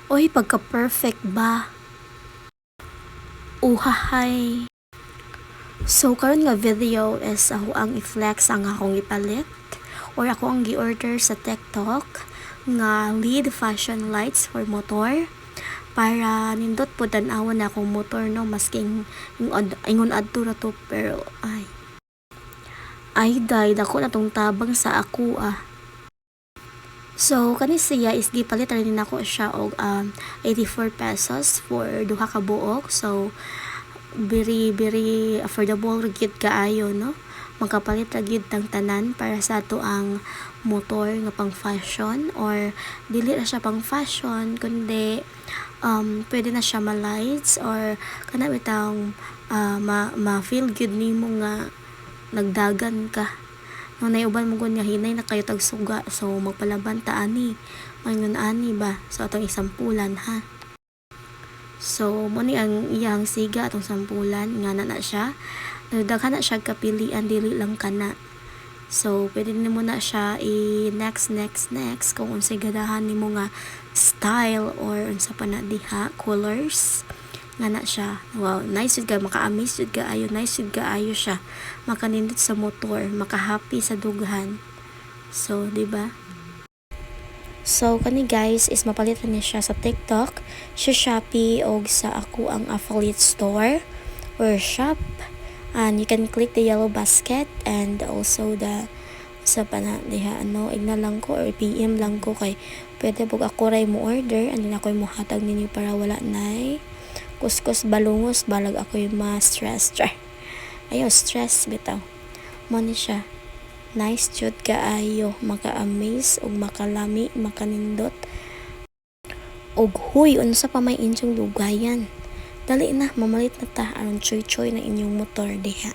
Oy, pagka-perfect ba? Uhahay. So, karon nga video is ako ang i-flex ang akong ipalit or ako ang gi-order sa TikTok nga LED fashion lights for motor para nindot po tan-awon na akong motor no masking ingon adto na to pero ay day dako na tong tabang sa ako ah. So, kani siya is gipalit rin nako siya og 84 pesos for duha ka buok. So, very affordable ra gyud kaayo no. Magkapalit ra gyud tang tanan para sa ato ang motor nga pang fashion or dili ra siya pang fashion kundi pwede na siya ma-lights or kana bitang ma-feel good nimo nga nagdagan ka. No, naiuban mo nga hinay na kayo tagsuga. So, magpalaban ta ani. Mangon ani ba? So, atong isampulan ha. So, mo ni ang iyang siga atong sampulan. Nga na siya. Daghan na siya kapilian. Dili lang kana. So, pwede nimo na siya i-next. Kung unsay gadahan nimo nga style or unsa pa na diha. Colors. Nga na siya. Wow, nice yun ka. Maka-amaze yun ka ayo. Nice yun ka ayo siya. Makanindot sa motor. Maka-happy sa dughan. So, di ba? So, kani guys is mapalitan niya siya sa TikTok, sa Shopee o sa ako ang affiliate store or shop. And you can click the yellow basket and also the sa pana diha igna lang ko or PM lang ko kay pwede pug ako ray mo order and then ako mo hatag ninyo para wala nay kuskus balungos balag ako yung ma-stress. Ayo, stress bitaw. Mo ni siya. Nice jud kaayo, maka-amaze ug makalami, makanindot. Og huy, unsa pa may inyong lugayan. Dali na, mamalit na ta aron choy-choy na inyong motor diha.